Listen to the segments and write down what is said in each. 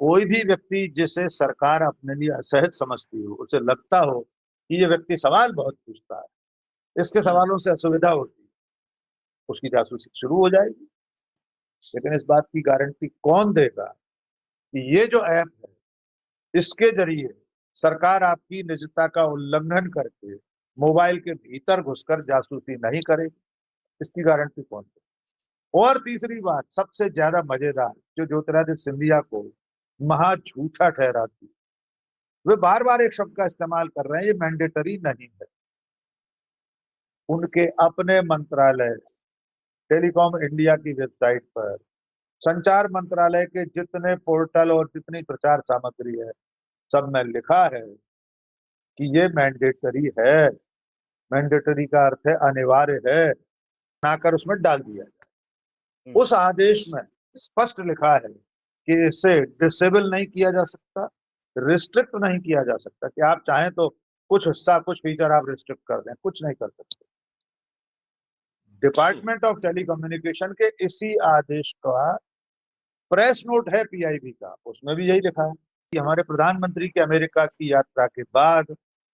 कोई भी व्यक्ति जिसे सरकार अपने लिए असहज समझती हो, उसे लगता हो कि ये व्यक्ति सवाल बहुत पूछता है, इसके हुँ, सवालों से असुविधा होती है, उसकी जासूसी शुरू हो जाएगी। लेकिन इस बात की गारंटी कौन देगा कि ये जो ऐप है, इसके ज़रिए सरकार आपकी निजता का उल्लंघन करके मोबाइल के भीतर घुसकर जासूसी नहीं करेगी, इसकी गारंटी कौन देगा? और तीसरी बात सबसे ज़्यादा मज़ेदार, जो ज्योतिरादित्य सिंधिया को महा झूठा ठहराती है, वे बार-बार एक शब्द का इस्तेमाल कर रहे हैं, ये मैंडेटरी नहीं है। उनके अपने मंत्रालय, टेलीकॉम इंडिया की वेबसाइट पर, संचार मंत्रालय के जितने पोर्टल और जितनी प्रचार सामग्री है, सब में लिखा है कि ये मैंडेटरी है। मैंडेटरी का अर्थ है अनिवार्य है, बनाकर उसमें डाल दिया जाए। हुँ, उस आदेश में स्पष्ट लिखा है कि इसे डिसेबल नहीं किया जा सकता, रिस्ट्रिक्ट नहीं किया जा सकता कि आप चाहें तो कुछ हिस्सा, कुछ फीचर आप रिस्ट्रिक्ट कर दें, कुछ नहीं कर सकते। हुँ, डिपार्टमेंट ऑफ टेलीकम्युनिकेशन के इसी आदेश का प्रेस नोट है पीआईबी का, उसमें भी यही लिखा है कि हमारे प्रधानमंत्री की अमेरिका की यात्रा के बाद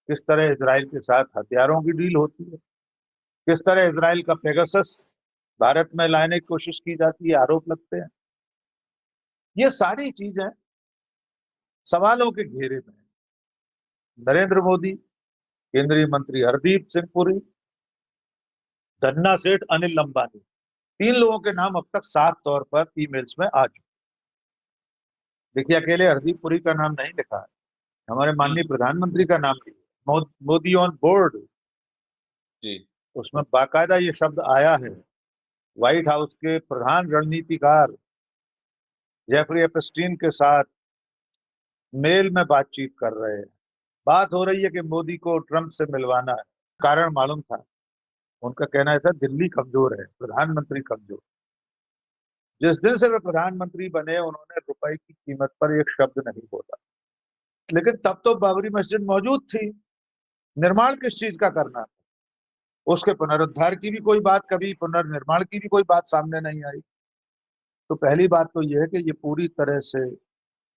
किस तरह इज़राइल के साथ हथियारों की डील होती है, किस तरह इज़राइल का पेगासस भारत में लाने की कोशिश की जाती है, आरोप लगते हैं। ये सारी चीज़ें सवालों के घेरे में हैं। नरेंद्र मोदी, केंद्रीय मंत्री हरदीप सिंह पुरी, धन्ना सेठ, अनिल अंबानी, 3 लोगों के नाम अब तक साफ तौर पर ईमेल्स में आ चुके। देखिए, अकेले हरदीप पुरी का नाम नहीं लिखा है, हमारे हुँ, माननीय प्रधानमंत्री का नाम लिया है। मोदी ऑन बोर्ड, जी, उसमें बाकायदा ये शब्द आया है। व्हाइट हाउस के प्रधान रणनीतिकार जेफरी एपस्टीन के साथ मेल में बातचीत कर रहे हैं। बात हो रही है कि मोदी को ट्रंप से मिलवाना है। कारण मालूम था, उनका कहना था दिल्ली कमजोर है, प्रधानमंत्री कमजोर। जिस दिन से वे प्रधानमंत्री बने, उन्होंने रुपए की कीमत पर एक शब्द नहीं बोला। लेकिन तब तो बाबरी मस्जिद मौजूद थी, निर्माण किस चीज का करना था? उसके पुनरुद्धार की भी कोई बात, कभी पुनर्निर्माण की भी कोई बात सामने नहीं आई। तो पहली बात तो यह है कि ये पूरी तरह से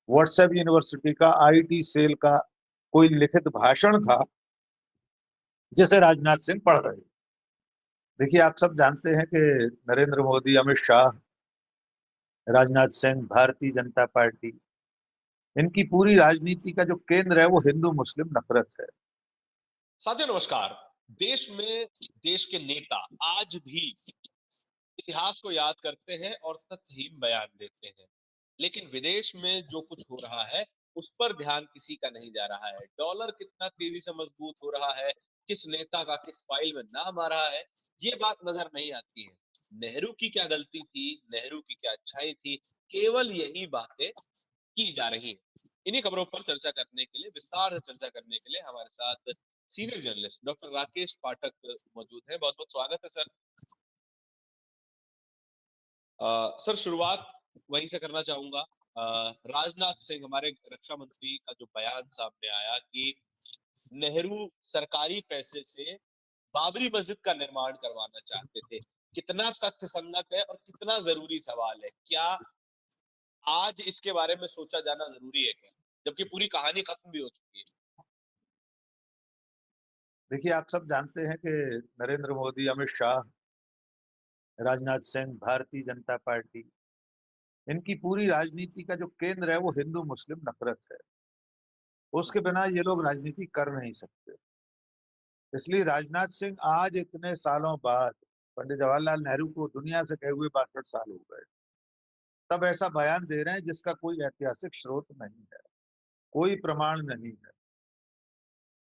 व्हाट्सएप यूनिवर्सिटी का आईटी सेल का कोई लिखित भाषण था, जिसे राजनाथ सिंह पढ़ रहे थे। देखिए, आप सब जानते हैं कि नरेंद्र मोदी, अमित शाह, राजनाथ सिंह, भारतीय जनता पार्टी, इनकी पूरी राजनीति का जो केंद्र है वो हिंदू मुस्लिम नफरत है। साथियों नमस्कार। देश में देश के नेता आज भी इतिहास को याद करते हैं और तथ्यहीन बयान देते हैं। लेकिन विदेश में जो कुछ हो रहा है, उस पर ध्यान किसी का नहीं जा रहा है। डॉलर कितना तेजी से मजबूत हो रहा है, किस नेता का किस फाइल में नाम आ रहा है, ये बात नजर नहीं आती है। नेहरू की क्या गलती थी, नेहरू की क्या अच्छाई थी, केवल यही बातें की जा रही हैं। इन्हीं खबरों पर चर्चा करने के लिए, विस्तार से चर्चा करने के लिए हमारे साथ सीनियर जर्नलिस्ट डॉक्टर राकेश पाठक मौजूद हैं। बहुत-बहुत स्वागत है सर। सर शुरुआत वहीं से करना चाहूंगा। राजनाथ सिंह हमारे रक्षा मंत्री का जो बयान सामने आया कि नेहरू सरकारी पैसे से बाबरी मस्जिद का निर्माण करवाना चाहते थे, कितना तथ्य संगत है और कितना जरूरी सवाल है? क्या आज इसके बारे में सोचा जाना जरूरी है क्या, जबकि पूरी कहानी खत्म भी हो चुकी है? देखिए, आप सब जानते हैं कि नरेंद्र मोदी, अमित शाह, राजनाथ सिंह, भारतीय जनता पार्टी, इनकी पूरी राजनीति का जो केंद्र है वो हिंदू मुस्लिम नफरत है। उसके बिना ये लोग राजनीति कर नहीं सकते। इसलिए राजनाथ सिंह आज इतने सालों बाद, पंडित जवाहरलाल नेहरू को दुनिया से गए हुए 62 साल हो गए, तब ऐसा बयान दे रहे हैं जिसका कोई ऐतिहासिक स्रोत नहीं है, कोई प्रमाण नहीं है।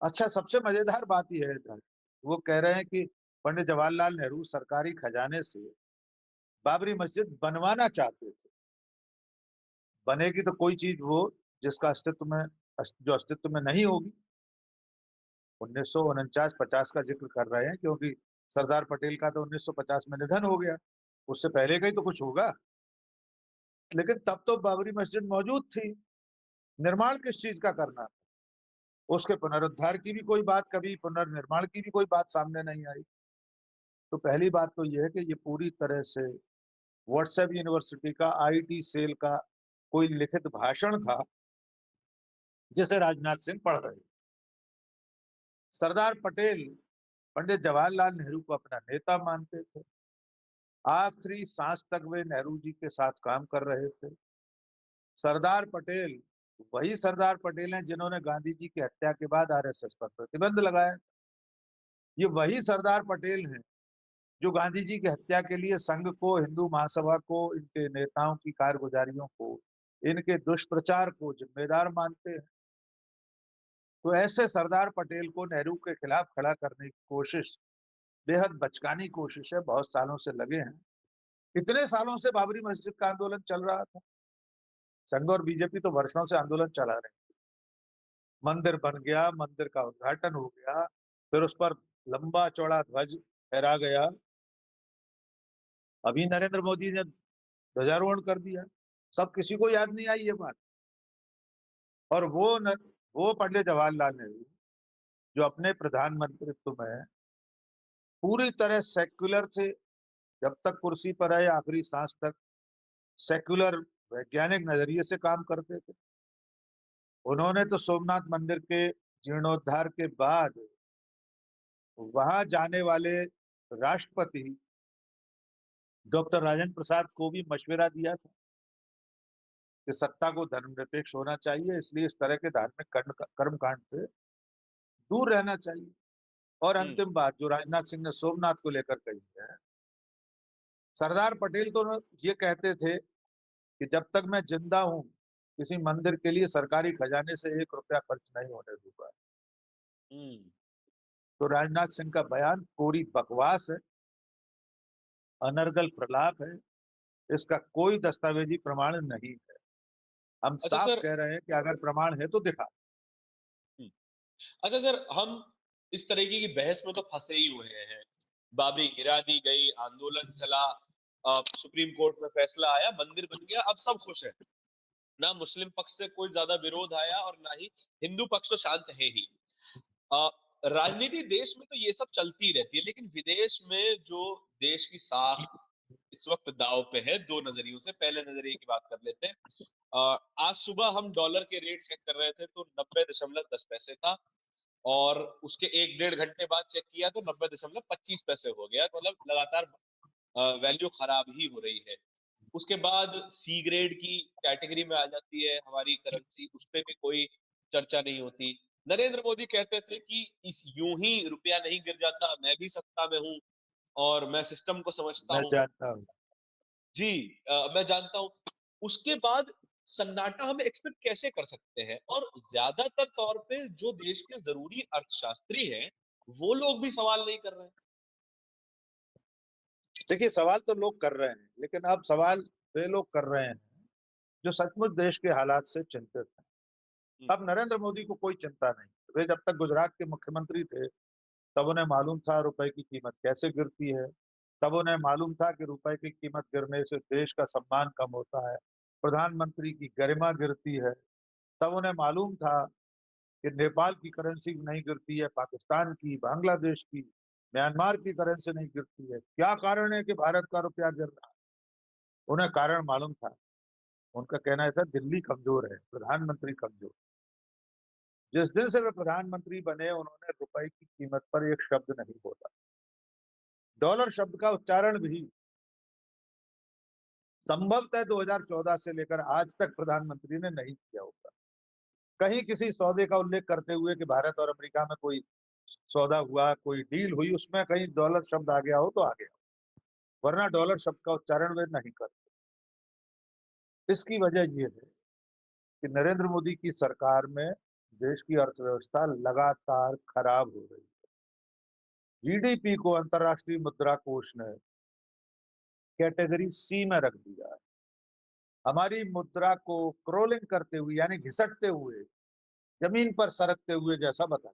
अच्छा, सबसे मजेदार बात यह है इधर, वो कह रहे हैं कि पंडित जवाहरलाल नेहरू सरकारी खजाने से बाबरी मस्जिद बनवाना चाहते थे। बनेगी तो कोई चीज वो जिसका अस्तित्व में, जो अस्तित्व में नहीं होगी। 1949-50 का जिक्र कर रहे हैं क्योंकि सरदार पटेल का तो 1950 में निधन हो गया, उससे पहले का ही तो कुछ होगा। लेकिन तब तो बाबरी मस्जिद मौजूद थी, निर्माण किस चीज का करना, उसके पुनरुद्धार की भी कोई बात, कभी पुनर्निर्माण की भी कोई बात सामने नहीं आई। तो पहली बात तो यह है कि ये पूरी तरह से व्हाट्सएप यूनिवर्सिटी का आईटी सेल का कोई लिखित भाषण था जिसे राजनाथ सिंह पढ़ रहे थे। सरदार पटेल पंडित जवाहरलाल नेहरू को अपना नेता मानते थे। आखिरी सांस तक वे नेहरू जी के साथ काम कर रहे थे। सरदार पटेल वही सरदार पटेल हैं जिन्होंने गांधी जी की हत्या के बाद आरएसएस पर प्रतिबंध लगाया। ये वही सरदार पटेल हैं जो गांधी जी की हत्या के लिए संघ को, हिंदू महासभा को, इनके नेताओं की कारगुजारियों को, इनके दुष्प्रचार को जिम्मेदार मानते हैं। तो ऐसे सरदार पटेल को नेहरू के खिलाफ खड़ा करने की कोशिश बेहद बचकानी कोशिश है, बहुत सालों से लगे हैं। इतने सालों से बाबरी मस्जिद का आंदोलन चल रहा था। संघ और बीजेपी तो वर्षों से आंदोलन चला रहे हैं। मंदिर बन गया, मंदिर का उद्घाटन हो गया, फिर उस पर लंबा चौड़ा ध्वज फहरा गया। अभी नरेंद्र मोदी ने ध्वजारोहण कर दिया। सब किसी को याद नहीं आई ये बात। और वो पंडित जवाहरलाल नेहरू जो अपने प्रधानमंत्रित्व में पूरी तरह सेक्युलर थे, जब तक कुर्सी पर रहे आखिरी सांस तक सेक्युलर वैज्ञानिक नजरिए से काम करते थे। उन्होंने तो सोमनाथ मंदिर के जीर्णोद्धार के बाद वहां जाने वाले राष्ट्रपति डॉक्टर राजेंद्र प्रसाद को भी मशवरा दिया था कि सत्ता को धर्मनिरपेक्ष होना चाहिए, इसलिए इस तरह के धार्मिक कर्मकांड से दूर रहना चाहिए। और अंतिम बात जो राजनाथ सिंह ने सोमनाथ को लेकर कही है, सरदार पटेल तो ये कहते थे कि जब तक मैं जिंदा हूं किसी मंदिर के लिए सरकारी खजाने से 1 रुपया खर्च नहीं होने दूंगा। तो राजनाथ सिंह का बयान कोरी बकवास है, अनर्गल प्रलाप है। इसका कोई दस्तावेजी प्रमाण नहीं है। हम अच्छा साफ सर। कह रहे हैं कि अगर प्रमाण है तो दिखा। अच्छा सर, हम इस तरीके की बहस में तो फंसे ही हुए हैं। बाबरी गिरा दी गई, आंदोलन चला, सुप्रीम कोर्ट में फैसला आया, मंदिर बन गया, अब सब खुश है। ना मुस्लिम पक्ष से कोई ज्यादा विरोध आया और ना ही हिंदू पक्ष तो शांत है ही। अ, राजनीति देश में तो ये सब चलती रहती है, लेकिन विदेश में जो देश की साख इस वक्त दांव पे है, दो नजरियों से। पहले नजरिए की बात कर लेते हैं। आज सुबह हम डॉलर के रेट चेक कर रहे थे तो 90.10 पैसे था, और उसके 1 डेढ़ घंटे बाद चेक किया तो 90.25 पैसे हो गया। तो मतलब लगातार वैल्यू खराब ही हो रही है। उसके बाद सी ग्रेड की कैटेगरी में आ जाती है हमारी करेंसी, उस पर भी कोई चर्चा नहीं होती। नरेंद्र मोदी कहते थे कि इस यूं ही रुपया नहीं गिर जाता, मैं भी सत्ता में हूं और मैं सिस्टम को समझता मैं हूं। जानता हूँ। जी, मैं जानता हूं। उसके बाद सन्नाटा हम एक्सपेक्ट कैसे कर सकते हैं? और ज्यादातर तौर पे जो देश के जरूरी अर्थशास्त्री हैं, वो लोग भी सवाल नहीं कर रहे हैं। देखिए, सवाल तो लोग कर रहे हैं, लेकिन अब सवाल वे लोग कर रहे हैं जो सचमुच देश के हालात से चिंतित हैं। अब नरेंद्र मोदी को कोई चिंता नहीं। वे जब तक गुजरात के मुख्यमंत्री थे तब उन्हें मालूम था रुपए की कीमत कैसे गिरती है। तब उन्हें मालूम था कि रुपए की कीमत गिरने से देश का सम्मान कम होता है, प्रधानमंत्री की गरिमा गिरती है। तब उन्हें मालूम था कि नेपाल की करेंसी नहीं गिरती है, पाकिस्तान की, बांग्लादेश की, म्यांमार की करेंसी नहीं गिरती है। क्या कारण है कि भारत का रुपया गिर रहा है? उन्हें कारण मालूम था। उनका कहना था दिल्ली कमजोर है, प्रधानमंत्री कमजोर। जिस दिन से वे प्रधानमंत्री बने उन्होंने रुपए की कीमत पर एक शब्द नहीं बोला। डॉलर शब्द का उच्चारण भी संभवतः 2014 से लेकर आज तक प्रधानमंत्री ने नहीं किया होगा। कहीं किसी सौदे का उल्लेख करते हुए कि भारत और अमेरिका में कोई सौदा हुआ, कोई डील हुई, उसमें कहीं डॉलर शब्द आ गया हो तो आ गया, वरना डॉलर शब्द का उच्चारण वे नहीं करते। इसकी वजह यह है कि नरेंद्र मोदी की सरकार में देश की अर्थव्यवस्था लगातार खराब हो रही है। जीडीपी को अंतर्राष्ट्रीय मुद्रा कोष ने कैटेगरी सी में रख दिया है। हमारी मुद्रा को क्रोलिंग करते हुए यानी घिसटते हुए, जमीन पर सरकते हुए जैसा बता।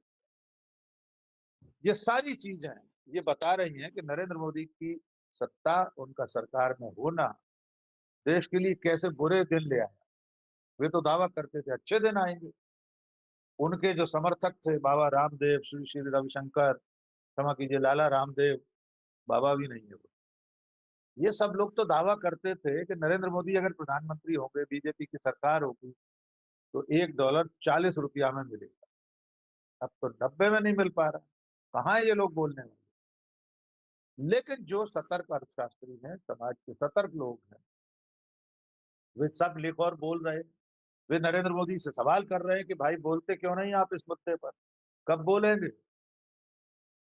ये सारी चीजें ये बता रही हैं कि नरेंद्र मोदी की सत्ता, उनका सरकार में होना देश के लिए कैसे बुरे दिन ले आया। वे तो दावा करते थे अच्छे दिन आएंगे। उनके जो समर्थक थे बाबा रामदेव, श्री श्री रविशंकर, क्षमा कीजिए लाला रामदेव, बाबा भी नहीं है वो, ये सब लोग तो दावा करते थे कि नरेंद्र मोदी अगर प्रधानमंत्री होंगे, बीजेपी की सरकार होगी, तो $1 ₹40 में मिलेगा। अब तो 90 में नहीं मिल पा रहा। कहाँ है ये लोग बोलने वाले? लेकिन जो सतर्क अर्थशास्त्री हैं, समाज के सतर्क लोग हैं, वे सब लिख और बोल रहे हैं। वे नरेंद्र मोदी से सवाल कर रहे हैं कि भाई बोलते क्यों नहीं आप इस मुद्दे पर? कब बोलेंगे?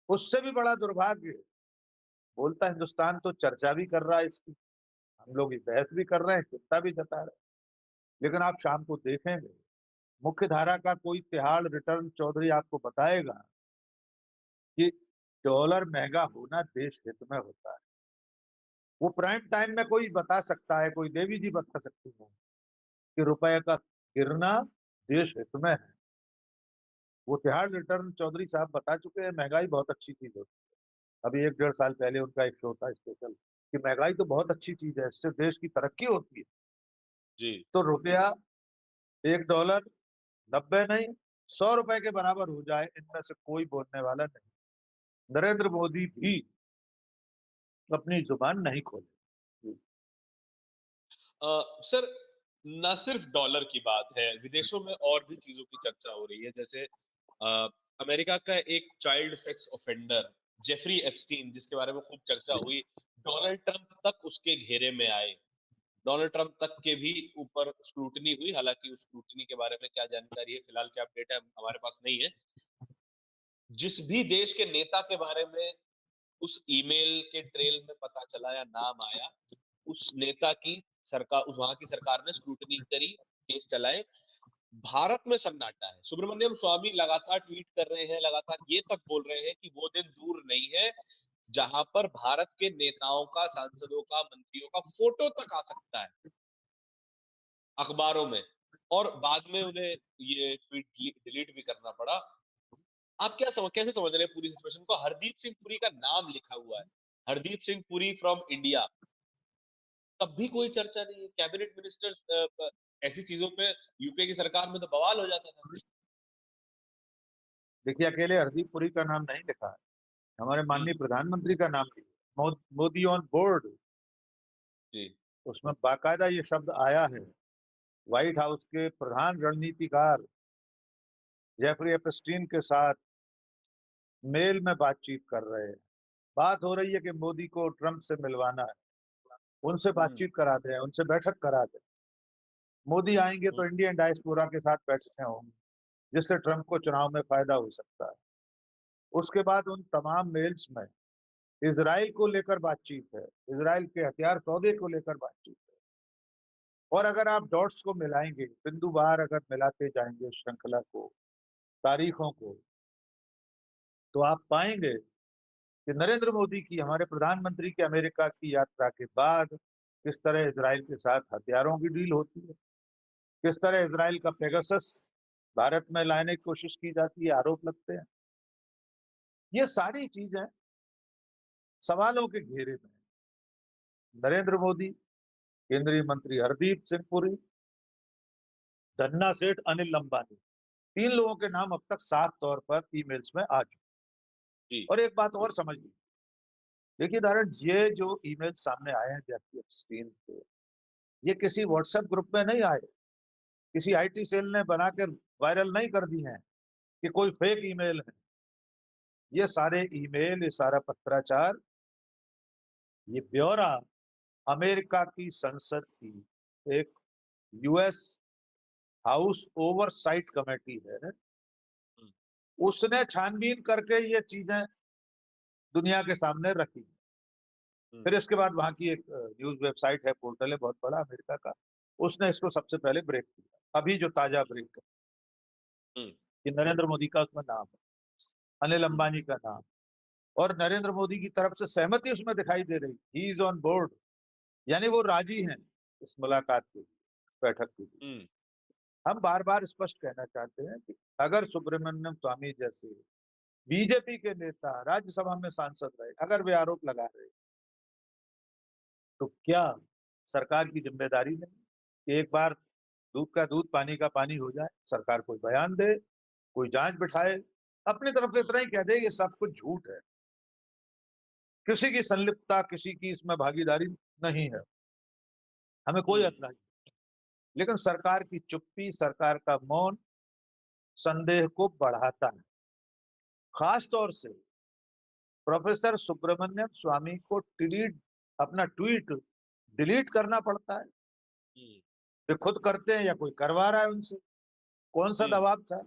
उससे भी बड़ा दुर्भाग्य, बोलता हिंदुस्तान तो चर्चा भी कर रहा है इसकी। हम लोग ये बहस भी कर रहे हैं, चिंता भी जता रहे हैं। लेकिन आप शाम को देखेंगे, मुख्य धारा का कोई तिहाड़ रिटर्न चौधरी आपको बताएगा कि डॉलर महंगा होना देश हित में होता है। वो प्राइम टाइम में कोई बता सकता है, कोई देवी जी बता सकती है कि रुपए का गिरना देश हित में है। वो तिहाड़ रिटर्न चौधरी साहब बता चुके हैं, महंगाई बहुत अच्छी चीज होती है। अभी 1 डेढ़ साल पहले उनका एक शो था स्पेशल कि महंगाई तो बहुत अच्छी चीज है, इससे देश की तरक्की होती है। जी। तो रुपया $1 90 नहीं, ₹100 के बराबर हो जाए, इनमें से कोई बोलने वाला नहीं। नरेंद्र मोदी भी अपनी जुबान नहीं खोले। सर, ना सिर्फ डॉलर की बात है, विदेशों में और भी चीजों की चर्चा हो रही है। जैसे अमेरिका का एक child sex offender Jeffrey Epstein, जिसके बारे में खूब चर्चा हुई, डोनाल्ड ट्रंप तक उसके घेरे में आए। डोनाल्ड ट्रंप तक के भी ऊपर स्क्रूटनी हुई। हालांकि उस स्क्रूटनी के बारे में क्या जानकारी है, फिलहाल क्या अपडेट है, हमारे पास नहीं है। जिस भी देश के नेता के बारे में उस ईमेल के ट्रेल में पता चला या नाम आया, उस नेता की सरकार, वहां की सरकार ने स्क्रूटनी करी, केस चलाए। भारत में सन्नाटा है। सुब्रमण्यम स्वामी लगातार ट्वीट कर रहे हैं, लगातार ये तक बोल रहे हैं कि वो दिन दूर नहीं है जहां पर भारत के नेताओं का, सांसदों का, मंत्रियों का फोटो तक आ सकता है अखबारों में, और बाद में उन्हें ये ट्वीट डिलीट भी करना पड़ा। आप कैसे समझ रहे हैं पूरी सिचुएशन को? हरदीप सिंह पुरी का नाम लिखा हुआ है, हरदीप सिंह पुरी फ्रॉम इंडिया, तब भी कोई चर्चा नहीं है। कैबिनेट मिनिस्टर्स ऐसी चीजों पे यूपीए की सरकार में तो बवाल हो जाता था। देखिए, अकेले हरदीप पुरी का नाम नहीं लिखा है, हमारे माननीय हम्म। प्रधानमंत्री का नाम भी है। मोदी ऑन बोर्ड, जी। उसमें बाकायदा ये शब्द आया है। व्हाइट हाउस के प्रधान रणनीतिकार जेफरी एपस्टीन के साथ मेल में बातचीत कर रहे हैं। बात हो रही है कि मोदी को ट्रंप से मिलवाना है, उनसे हम्म। बातचीत करा दें, उनसे बैठक करा दें। मोदी आएंगे हम्म। तो इंडियन डायस्पोरा के साथ बैठकें होंगी, जिससे ट्रंप को चुनाव में फायदा हो सकता है। उसके बाद उन तमाम मेल्स में इजराइल को लेकर बातचीत है, इजराइल के हथियार सौदे को लेकर बातचीत है। और अगर आप डॉट्स को मिलाएंगे, बिंदुवार अगर मिलाते जाएंगे श्रृंखला को, तारीखों को, तो आप पाएंगे कि नरेंद्र मोदी की, हमारे प्रधानमंत्री की अमेरिका की यात्रा के बाद किस तरह इजराइल के साथ हथियारों की डील होती है, किस तरह इजराइल का पेगासस भारत में लाने की कोशिश की जाती है, आरोप लगते हैं। ये सारी चीजें सवालों के घेरे में हैं। नरेंद्र मोदी, केंद्रीय मंत्री हरदीप सिंह पुरी, धन्ना सेठ, अनिल अंबानी, 3 लोगों के नाम अब तक साफ तौर पर ईमेल्स में आ चुके। जी। और एक बात और समझ लीजिए, देखिए नारायण, ये जो ईमेल सामने आए हैं जेफरी एप्स्टीन के, ये किसी व्हाट्सएप ग्रुप में नहीं आए, किसी आईटी सेल ने बनाकर वायरल नहीं कर दी हैं कि कोई फेक ईमेल है। ये सारे ईमेल, ये सारा पत्राचार, ये ब्यौरा अमेरिका की संसद की एक यूएस हाउस ओवरसाइट कमेटी है, हम्म। उसने छानबीन करके ये चीजें दुनिया के सामने रखी। हम्म। फिर इसके बाद वहां की एक न्यूज वेबसाइट है, पोर्टल है बहुत बड़ा अमेरिका का, उसने इसको सबसे पहले ब्रेक किया। अभी जो ताजा ब्रेक है हम्म। कि नरेंद्र मोदी का उसमें नाम है, अनिल हम्म। अंबानी का नाम, और नरेंद्र मोदी की तरफ से सहमति उसमें दिखाई दे रही, ही इज ऑन बोर्ड, यानी वो राजी हैं इस मुलाकात के लिए, बैठक के लिए। हम्म। हम बार बार स्पष्ट कहना चाहते हैं कि अगर सुब्रमण्यम स्वामी जैसे बीजेपी के नेता राज्यसभा में सांसद रहे, अगर वे आरोप लगा रहे, तो क्या सरकार की जिम्मेदारी नहीं कि एक बार दूध का दूध पानी का पानी हो जाए, सरकार कोई बयान दे, कोई जांच बिठाए, अपनी तरफ से हम्म। इतना ही कह दे ये सब कुछ झूठ है। किसी की संलिप्तता, किसी की इसमें भागीदारी नहीं है, हमें कोई हम्म। एतराज नहीं। लेकिन सरकार की चुप्पी, सरकार का मौन संदेह को बढ़ाता है। खास तौर से प्रोफेसर सुब्रमण्यम स्वामी को अपना ट्वीट डिलीट करना पड़ता है। हम्म। वे खुद करते हैं या कोई करवा रहा है उनसे? कौन सा हम्म। दबाव था?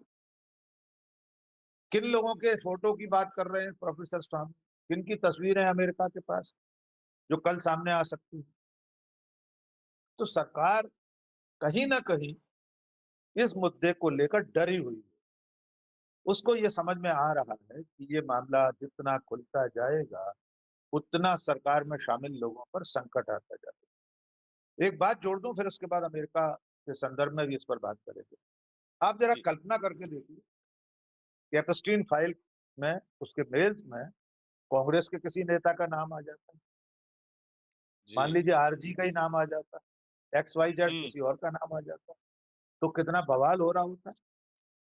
किन लोगों के फोटो की बात कर रहे हैं प्रोफेसर स्वामी? किन की तस्वीरें हैं अमेरिका के पास जो कल सामने आ सकती है? तो सरकार कहीं ना कहीं इस मुद्दे को लेकर डरी हुई है। उसको ये समझ में आ रहा है कि ये मामला जितना खुलता जाएगा उतना सरकार में शामिल लोगों पर संकट आता जाएगा। एक बात जोड़ दूं, फिर उसके बाद अमेरिका के संदर्भ में भी इस पर बात करेंगे। आप जरा जी। कल्पना करके देखिए कि एप्स्टीन फाइल में, उसके मेल्स में कांग्रेस के किसी नेता का नाम आ जाता है, जी। मान लीजिए आरजी का ही नाम आ जाता है, एक्स वाई जेड हम्म। किसी और का नाम आ जाता है, तो कितना बवाल हो रहा होता है।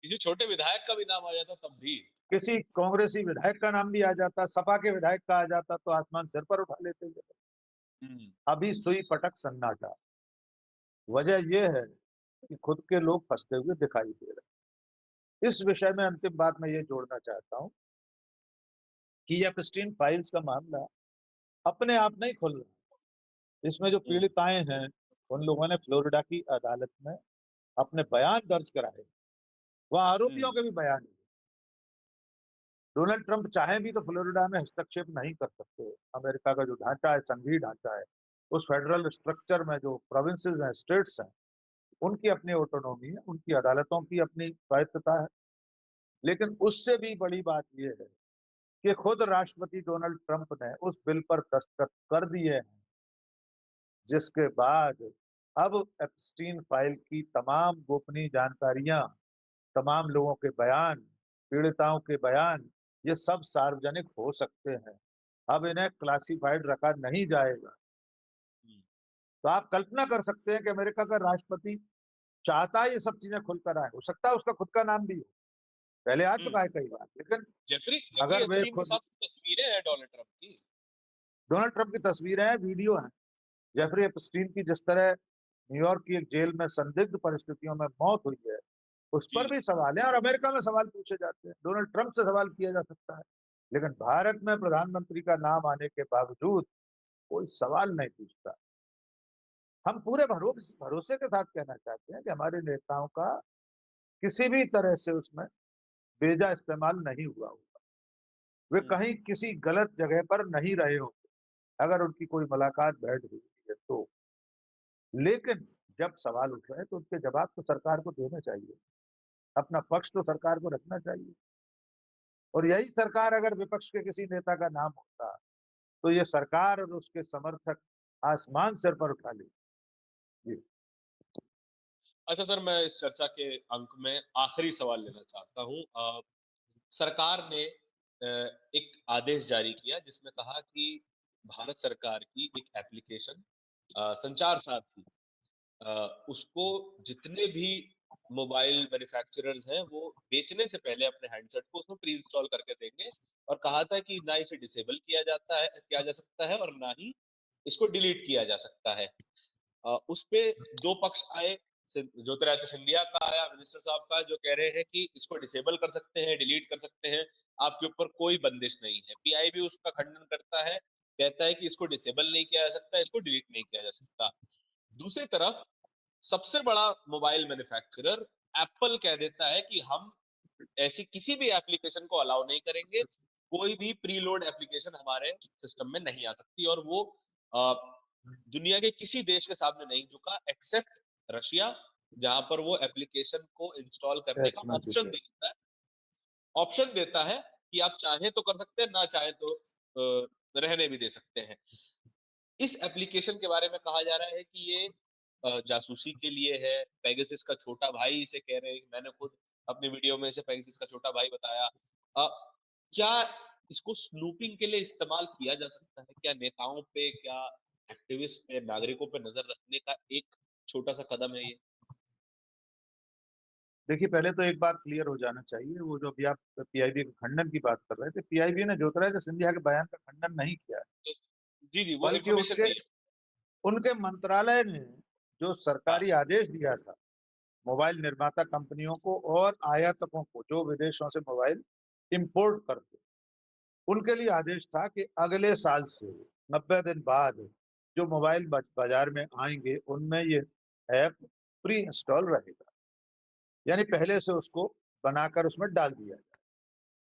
किसी छोटे विधायक का भी नाम आ जाता तब भी। किसी कांग्रेसी विधायक का नाम भी आ जाता, सपा के विधायक का आ जाता, तो आसमान सिर पर उठा लेते हैं। हम्म। अभी सुई पटक सन्नाटा। वजह यह है कि खुद के लोग फंसते हुए दिखाई दे रहे हैं। इस विषय में अंतिम बात मैं ये जोड़ना चाहता हूं कि ये एप्स्टीन फाइल्स का मामला अपने आप नहीं खुल रहा। इसमें जो हम्म। पीड़िताएं हैं, उन लोगों ने फ्लोरिडा की अदालत में अपने बयान दर्ज कराए। वह आरोपियों हम्म। के भी बयान है। डोनाल्ड ट्रंप चाहे भी तो फ्लोरिडा में हस्तक्षेप नहीं कर सकते। अमेरिका का जो ढांचा है, संघीय ढांचा है, उस फेडरल स्ट्रक्चर में जो प्रोविंसेस हैं, स्टेट्स हैं, उनकी अपनी ऑटोनॉमी है, उनकी अदालतों की अपनी स्वायत्तता है। लेकिन उससे भी बड़ी बात यह है कि खुद राष्ट्रपति डोनाल्ड ट्रंप ने उस बिल पर दस्तखत कर दिए हैं, जिसके बाद अब एप्स्टीन फाइल की तमाम गोपनीय जानकारियां, तमाम लोगों के बयान, पीड़िताओं के बयान, ये सब सार्वजनिक हो सकते हैं। अब इन्हें क्लासिफाइड रखा नहीं जाएगा। हम्म। तो आप कल्पना कर सकते हैं कि अमेरिका का राष्ट्रपति चाहता है ये सब चीजें खुलकर आए, हो सकता है उसका खुद का नाम भी हो, पहले आ हम्म। चुका है कई बार। लेकिन जेफरी अगर वे एप्स्टीन के खुद, साथ तस्वीरें हैं डोनाल्ड ट्रंप की। डोनाल्ड ट्रंप की तस्वीरें हैं, वीडियो हैं, जेफरी एप्स्टीन की जिस तरह न्यूयॉर्क की एक जेल में संदिग्ध परिस्थितियों में मौत हुई है, उस जी। पर भी सवाल है और अमेरिका में सवाल पूछे जाते हैं। डोनाल्ड ट्रंप से सवाल किया जा सकता है, लेकिन भारत में प्रधानमंत्री का नाम आने के बावजूद कोई सवाल नहीं पूछता। हम पूरे भरोसे भरोसे के साथ कहना चाहते हैं कि हमारे नेताओं का किसी भी तरह से उसमें बेजा इस्तेमाल नहीं हुआ होगा। वे हम्म। कहीं किसी गलत जगह पर नहीं रहे होंगे अगर उनकी कोई मुलाकात बैठ हुई है तो। लेकिन जब सवाल उठ रहे हैं तो उसके जवाब तो सरकार को देना चाहिए, अपना पक्ष तो सरकार को रखना चाहिए। और यही सरकार अगर विपक्ष के किसी नेता का नाम होता तो ये सरकार और उसके समर्थक आसमान सिर पर उठा ले। जी। अच्छा सर, मैं इस चर्चा के अंक में आखिरी सवाल लेना चाहता हूँ। सरकार ने एक आदेश जारी किया जिसमें कहा कि भारत सरकार की एक एप्लीकेशन संचार साथी, उसको जितने भी मोबाइल मैन्युफैक्चरर्स हैं वो बेचने से पहले अपने हैंडसेट को उसमें प्री इंस्टॉल करके देंगे। और कहा था कि ना इसे डिसेबल किया जा सकता है और ना ही इसको डिलीट किया जा सकता है। उस पे 2 पक्ष आए। ज्योतिरादित्य सिंधिया का आया, मिनिस्टर साहब का, जो कह रहे हैं कि इसको डिसेबल कर सकते हैं, डिलीट कर सकते हैं, आपके ऊपर कोई बंदिश नहीं है। पीआई भी उसका खंडन करता है, कहता है कि इसको डिसेबल नहीं किया जा सकता, इसको डिलीट नहीं किया जा सकता। दूसरी तरफ सबसे बड़ा मोबाइल मैन्युफैक्चरर एप्पल कह देता है कि हम ऐसी किसी भी एप्लीकेशन को अलाउ नहीं करेंगे, कोई भी प्रीलोड एप्लीकेशन हमारे सिस्टम में नहीं आ सकती। और वो अ, दुनिया के किसी देश के सामने नहीं झुका एक्सेप्ट रशिया, जहां पर वो एप्लीकेशन को इंस्टॉल करने का टैक्स में ऑप्शन चूके। देता है। ऑप्शन देता है कि आप चाहे तो कर सकते हैं, ना चाहे तो रहने भी दे सकते हैं। इस एप्लीकेशन के बारे में कहा जा रहा है कि ये जासूसी के लिए है। पेगासस का छोटा भाई इसे कह रहे हैं, मैंने खुद अपनी वीडियो में इसे पेगासस का छोटा भाई बताया। अ, क्या इसको स्नूपिंग के लिए इस्तेमाल किया जा सकता है? क्या नेताओं पे, क्या एक्टिविस्ट पे, नागरिकों पे नजर रखने का एक छोटा सा कदम है ये? देखिए, पहले तो एक बात क्लियर हो जाना चाहिए, वो जो अभी आप पीआईबी के खंडन की बात कर रहे थे, पीआईबी ने ज्योतिरादित्य सिंधिया के बयान का खंडन नहीं किया है, तो जी, जी, वो बल्कि इन्फॉर्मेशन उनके दी है। उनके मंत्रालय ने जो हाँ, सरकारी आदेश दिया था, मोबाइल निर्माता कंपनियों को और आयातकों को, जो विदेशों से मोबाइल इम्पोर्ट करते, उनके लिए आदेश था कि अगले साल से 90 दिन बाद जो मोबाइल बाजार में आएँगे, उनमें ये ऐप प्री इंस्टॉल रहेगा। यानी पहले से उसको बनाकर उसमें डाल दिया जाए।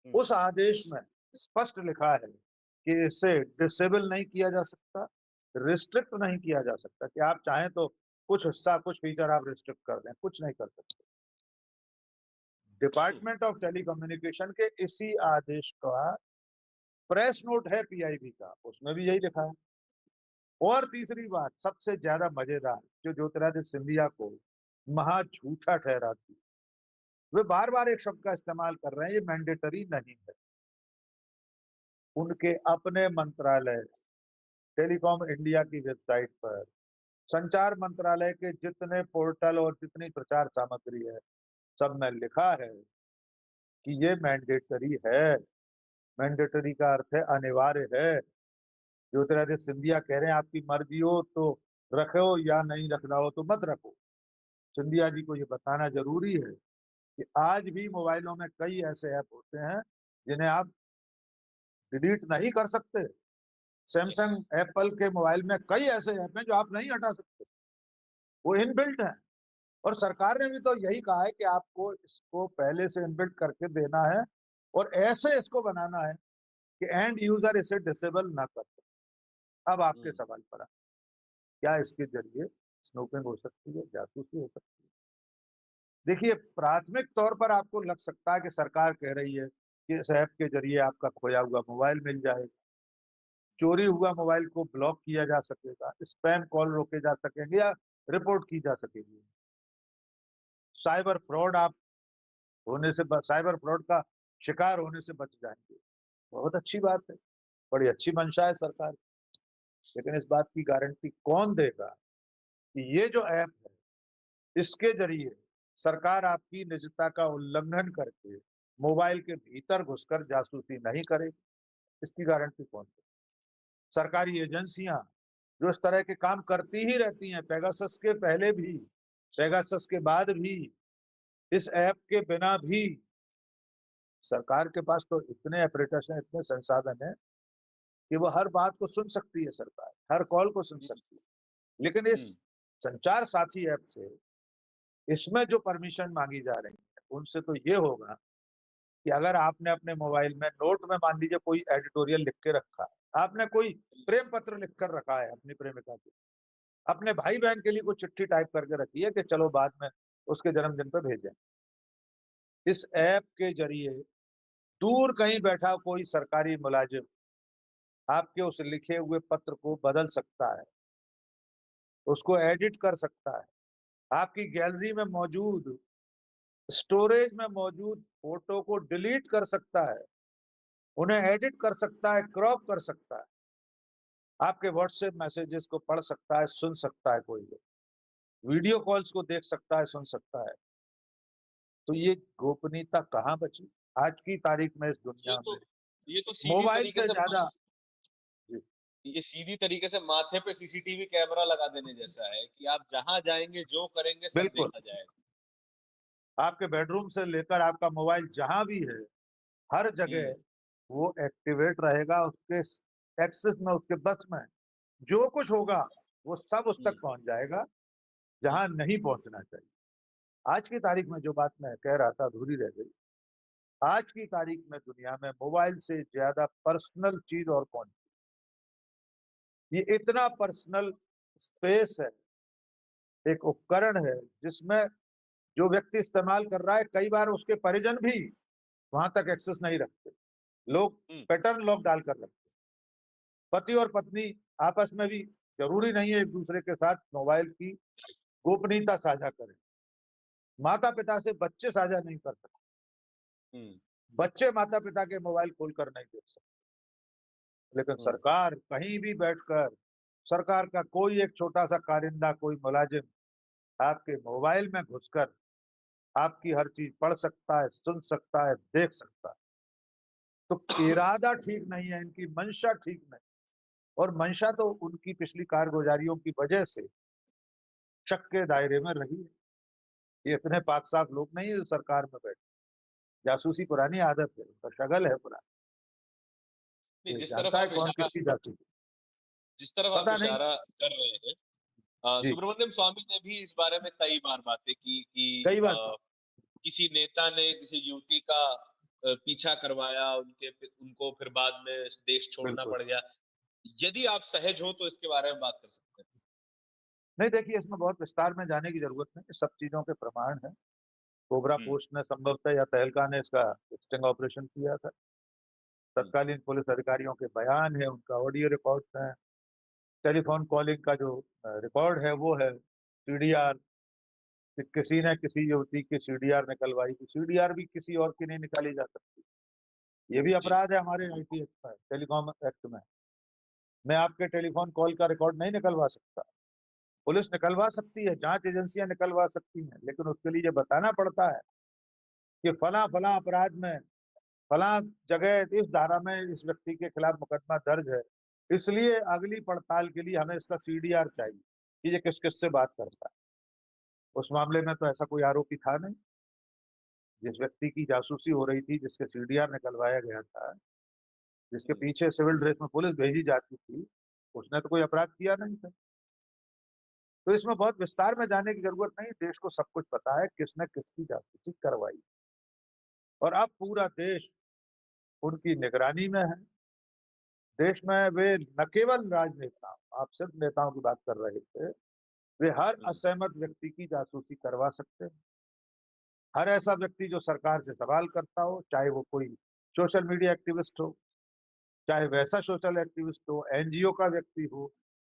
हुँ, उस आदेश में स्पष्ट लिखा है कि इसे डिसेबल नहीं किया जा सकता, रिस्ट्रिक्ट नहीं किया जा सकता कि आप चाहें तो कुछ हिस्सा, कुछ फीचर आप रिस्ट्रिक्ट कर दें, कुछ नहीं कर सकते। हुँ, डिपार्टमेंट ऑफ टेलीकम्युनिकेशन के इसी आदेश का प्रेस नोट है पीआईबी का, उसमें भी यही लिखा है। और तीसरी बात सबसे ज्यादा मजेदार, जो ज्योतिरादित्य सिंधिया को महा झूठा ठहराती, वे बार-बार एक शब्द का इस्तेमाल कर रहे हैं, ये मैंडेटरी नहीं है। उनके अपने मंत्रालय, टेलीकॉम इंडिया की वेबसाइट पर, संचार मंत्रालय के जितने पोर्टल और जितनी प्रचार सामग्री है, सब में लिखा है कि ये मैंडेटरी है। मैंडेटरी का अर्थ है अनिवार्य है। ज्योतिरादित्य सिंधिया कह रहे हैं आपकी मर्जी हो तो रखो या नहीं रखना हो तो मत रखो। सिंधिया जी को ये बताना ज़रूरी है कि आज भी मोबाइलों में कई ऐसे ऐप होते हैं, जिन्हें आप डिलीट नहीं कर सकते। यस। सैमसंग, एप्पल के मोबाइल में कई ऐसे ऐप हैं जो आप नहीं हटा सकते, वो इनबिल्ट हैं। और सरकार ने भी तो यही कहा है कि आपको इसको पहले से इनबिल्ट करके देना है और ऐसे इसको बनाना है कि एंड यूज़र इसे डिसेबल ना कर सके। अब आपके हुँ, सवाल पर आते हैं, क्या इसके ज़रिए स्नूपिंग हो सकती है, जासूसी हो सकती है? देखिए, प्राथमिक तौर पर आपको लग सकता है कि सरकार कह रही है कि इस ऐप के ज़रिए आपका खोया हुआ मोबाइल मिल जाएगा, चोरी हुआ मोबाइल को ब्लॉक किया जा सकेगा, स्पैम कॉल रोके जा सकेंगे या रिपोर्ट की जा सकेगी। साइबर फ्रॉड आप होने से ब साइबर फ्रॉड का शिकार होने से बच जाएँगे। बहुत अच्छी बात है, बड़ी अच्छी मंशा है सरकार की, लेकिन इस बात की गारंटी कौन देगा कि ये जो ऐप है, इसके ज़रिए सरकार आपकी निजता का उल्लंघन करके मोबाइल के भीतर घुसकर जासूसी नहीं करेगी, इसकी गारंटी कौन देगा? सरकारी एजेंसियाँ जो इस तरह के काम करती ही रहती हैं, पेगासस के पहले भी, पेगासस के बाद भी, इस ऐप के बिना भी सरकार के पास तो इतने ऑपरेटर्स हैं, इतने संसाधन हैं कि वो हर बात को सुन सकती है सरकार, हर कॉल को सुन हुँ, सकती है। लेकिन इस हुँ, संचार साथी ऐप से इसमें जो परमिशन माँगी जा रही है, उनसे तो ये होगा कि अगर आपने अपने मोबाइल में नोट में मान लीजिए कोई एडिटोरियल लिख के रखा है, आपने कोई प्रेम पत्र लिख कर रखा है अपनी प्रेमिका को, अपने भाई-बहन के लिए कोई चिट्ठी टाइप करके रखी है कि चलो बाद में उसके जन्मदिन पे भेजें। इस ऐप के ज़रिए दूर कहीं बैठा कोई सरकारी मुलाज़िम आपके उस लिखे हुए पत्र को बदल सकता है, उसको एडिट कर सकता है, आपकी गैलरी में मौजूद, स्टोरेज में मौजूद फ़ोटो को डिलीट कर सकता है, उन्हें एडिट कर सकता है, क्रॉप कर सकता है, आपके व्हाट्सएप मैसेजेस को पढ़ सकता है, सुन सकता है कोई भी, वीडियो कॉल्स को देख सकता है, सुन सकता है। तो ये गोपनीयता कहाँ बची? आज की तारीख में इस ये दुनिया तो में ये तो सीधी मोबाइल तरीके से से ज़्यादा जी, ये सीधी तरीके से माथे पे सीसीटीवी कैमरा लगा देने जैसा है कि आप जहाँ जाएँगे, जो करेंगे, सब बिल्कुल, देखा जाएगा। आपके बेडरूम से लेकर आपका मोबाइल जहाँ भी है, हर जगह हुँ, वो एक्टिवेट रहेगा, उसके स एक्सेस में, उसके बस में। जो कुछ होगा, वो सब उस हुँ, तक पहुँच जाएगा, हुँ, जहाँ नहीं पहुँचना चाहिए। आज की तारीख में जो बात मैं कह रहा था अधूरी रह गई। आज की तारीख में दुनिया में मोबाइल से ज़्यादा पर्सनल चीज़ और कौन-सी है? ये इतना पर्सनल स्पेस है, एक उपकरण है, जिसमें जो व्यक्ति इस्तेमाल कर रहा है, कई बार उसके परिजन भी वहाँ तक एक्सेस नहीं रखते। लोग हुँ, पैटर्न लॉक डालकर रखते हैं। पति और पत्नी आपस में भी ज़रूरी नहीं है एक-दूसरे के साथ मोबाइल की गोपनीयता साझा करें। माता-पिता से बच्चे साझा नहीं कर सकते। हुँ, बच्चे माता-पिता के मोबाइल खोलकर नहीं देख सकते। लेकिन हुँ, सरकार कहीं भी बैठकर, सरकार का कोई एक छोटा-सा कारिंदा, कोई मुलाजिम आपके मोबाइल में घुसकर आपकी हर चीज़ पढ़ सकता है, सुन सकता है, देख सकता है। तो इरादा ठीक नहीं है, इनकी मंशा ठीक नहीं, और मंशा तो उनकी पिछली कारगुज़ारियों की वजह से शक के दायरे में रही है। ये इतने पाक-साफ लोग नहीं है जो सरकार में बैठे। जासूसी पुरानी आदत है, उनका शगल है पुराना। नहीं, ये जानता है कौन किसकी जासूसी। जिस तरफ आप पता नहीं। इशारा कर रहे हैं, जी, सुब्रमण्यम स्वामी ने भी इस बारे में कई बार बातें की कि कई बार की। किसी नेता ने किसी युवती का पीछा करवाया, उनको फिर बाद में देश छोड़ना बिल्कुल। पड़ गया। यदि आप सहज हो तो इसके बारे में बात कर सकते हैं। नहीं देखिए, इसमें बहुत विस्तार में जाने की ज़रूरत नहीं है, सब चीज़ों के प्रमाण हैं। कोबरा हुँ, पोस्ट ने संभवतः या तहलका ने इसका स्टिंग ऑपरेशन किया था। हुँ, तत्कालीन पुलिस अधिकारियों के बयान हैं, उनका ऑडियो रिकॉर्ड्स हैं, टेलीफ़ोन कॉलिंग का जो रिकॉर्ड है वो है, सीडीआर, कि किसी ने किसी युवती की सीडीआर निकलवाई थी। सीडीआर भी किसी और की नहीं निकाली जा सकती। ये भी जी, अपराध है हमारे आईटी एक्ट में, टेलीकॉम एक्ट में। मैं आपके टेलीफ़ोन कॉल का रिकॉर्ड नहीं निकलवा सकता। पुलिस निकलवा सकती है, जाँच एजेंसियाँ निकलवा सकती हैं, लेकिन उसके लिए ये बताना पड़ता है कि फलाँ-फलाँ अपराध में, फलाँ जगह इस धारा में इस व्यक्ति के खिलाफ मुकदमा दर्ज है। इसलिए अगली पड़ताल के लिए हमें इसका सीडीआर चाहिए, कि ये किस-किस से बात करता है। उस मामले में तो ऐसा कोई आरोपी था नहीं। जिस व्यक्ति की जासूसी हो रही थी, जिसके सीडीआर निकलवाया गया था, जिसके हुँ, पीछे सिविल ड्रेस में पुलिस भेजी जाती थी, उसने तो कोई अपराध किया नहीं था। तो इसमें बहुत विस्तार में जाने की ज़रूरत नहीं, देश को सब कुछ पता है किसने किसकी जासूसी करवाई। और अब पूरा देश उनकी निगरानी में है। देश में वे न केवल राजनेता, आप सिर्फ नेताओं की बात कर रहे थे, वे हर हुँ, असहमत व्यक्ति की जासूसी करवा सकते हैं। हर ऐसा व्यक्ति जो सरकार से सवाल करता हो, चाहे वो कोई सोशल मीडिया एक्टिविस्ट हो, चाहे वैसा सोशल एक्टिविस्ट हो, एनजीओ का व्यक्ति हो,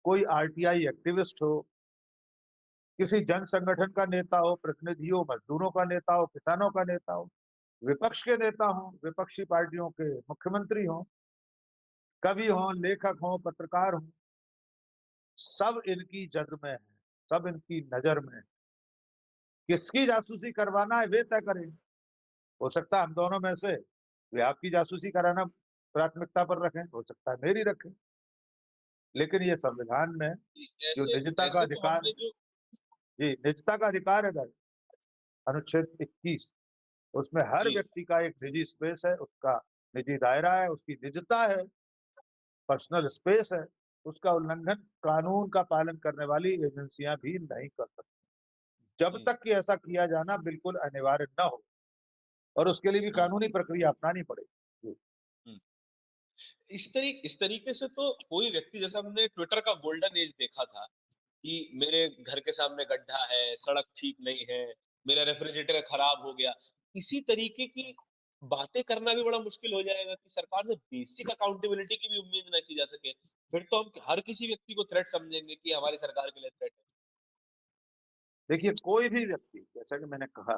कोई आरटीआई एक्टिविस्ट हो, किसी जन संगठन का नेता हो, प्रतिनिधि हो, मजदूरों का नेता हो, किसानों का नेता हो, विपक्ष के नेता हों, विपक्षी पार्टियों के मुख्यमंत्री हों, कवि हों, लेखक हों, पत्रकार हों, सब इनकी जद में है, सब इनकी नज़र में है। किसकी जासूसी करवाना है वे तय करें। हो सकता है हम दोनों में से वे आपकी जासूसी कराना प्राथमिकता पर रखें, हो सकता है मेरी रखें। लेकिन ये संविधान में जी, जो ऐसे निजता का ऐसे तो अधिकार, हमने जो जी, निजता का अधिकार है दर्ज, अनुच्छेद 21, उसमें हर जी, व्यक्ति का एक निजी स्पेस है, उसका निजी दायरा है, उसकी निजता है, पर्सनल स्पेस है, उसका उल्लंघन कानून का पालन करने वाली एजेंसियां भी नहीं कर सकती। जब हुँ, तक कि ऐसा किया जाना बिल्कुल अनिवार्य न हो, और उसके लिए भी हुँ, कानूनी प्रक्रिया अपनानी पड़ेगी। जी। हुँ। इस तरीके से तो कोई व्यक्ति, जैसे हमने ट्विटर का गोल्डन एज देखा था कि मेरे घर के सामने गड्ढा है, सड़क ठीक नहीं है, मेरा रेफ्रिजरेटर खराब हो गया। इसी तरीके की बातें करना भी बड़ा मुश्किल हो जाएगा कि सरकार से बेसिक अकाउंटेबिलिटी की भी उम्मीद ना की जा सके। फिर तो हम हर किसी व्यक्ति को थ्रेट समझेंगे कि हमारी सरकार के लिए थ्रेट है। देखिए, कोई भी व्यक्ति, जैसा कि मैंने कहा,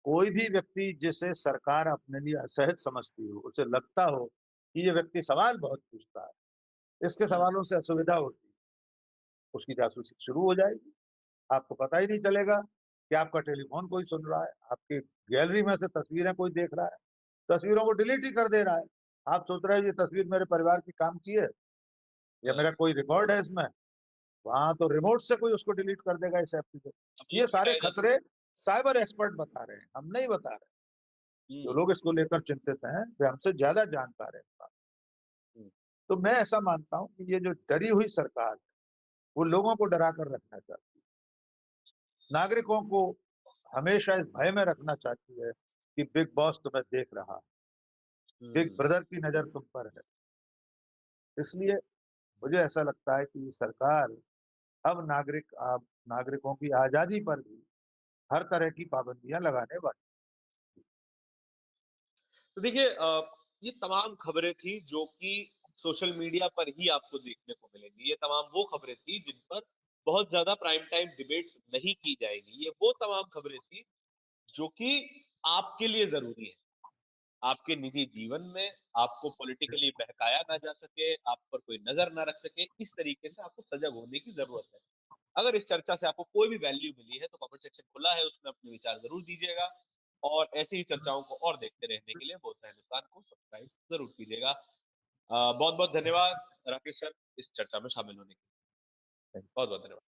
कोई भी व्यक्ति जिसे सरकार अपने लिए असहज समझती हो, उसे लगता हो कि ये व्यक्ति सवाल बहुत पूछता है, इसके हुँ, सवालों से असुविधा होती है, उसकी जासूसी शुरू हो जाएगी। आपको पता ही नहीं चलेगा कि आपका टेलीफ़ोन कोई सुन रहा है, आपकी गैलरी में से तस्वीरें कोई देख रहा है, तस्वीरों को डिलीट ही कर दे रहा है। आप सोच रहे हैं ये तस्वीर मेरे परिवार की काम की है, या हाँ, मेरा कोई रिकॉर्ड है इसमें, वहाँ तो रिमोट से कोई उसको डिलीट कर देगा इस अब एप्लीकेशन। वो ये भी सारे मिटाया जा खतरे सकता साइबर एक्सपर्ट बता रहे हैं, हम नहीं बता रहे। है। जो हुँ, लोग इसको लेकर चिंतित हैं, वे हमसे ज़्यादा जानकार हैं इस बात। हुँ, तो मैं ऐसा मानता हूँ कि ये जो डरी हुई सरकार है, वो लोगों को डरा कर रखना चाहती है। नागरिकों को हमेशा इस भय में रखना चाहती है कि बिग बॉस तुम्हें देख रहा है, बिग हुँ। ब्रदर की नज़र तुम पर है। इसलिए मुझे ऐसा लगता है कि ये सरकार अब नागरिकों की आज़ादी पर भी हर तरह की पाबंदियाँ लगाने वाली। तो देखिए, ये तमाम खबरें थी जो कि सोशल मीडिया पर ही आपको देखने को मिलेंगी। ये तमाम वो खबरें थी जिन पर बहुत ज़्यादा प्राइम टाइम डिबेट्स नहीं की जाएँगी। ये वो तमाम खबरें थी जो कि आपके लिए ज़रूरी है। आपके निजी जीवन में आपको पॉलिटिकली बहकाया ना जा सके, आप पर कोई नज़र ना रख सके, इस तरीके से आपको सजग होने की ज़रूरत है। अगर इस चर्चा से आपको कोई भी वैल्यू मिली है तो कमेंट सेक्शन खुला है, उसमें अपने विचार ज़रूर दीजिएगा और ऐसी ही चर्चाओं को और देखते रहने के लिए बोलता हिंदुस्तान को सब्सक्राइब ज़रूर कीजिएगा। बहुत-बहुत धन्यवाद राकेश सर इस चर्चा में शामिल होने के लिए। बहुत-बहुत धन्यवाद।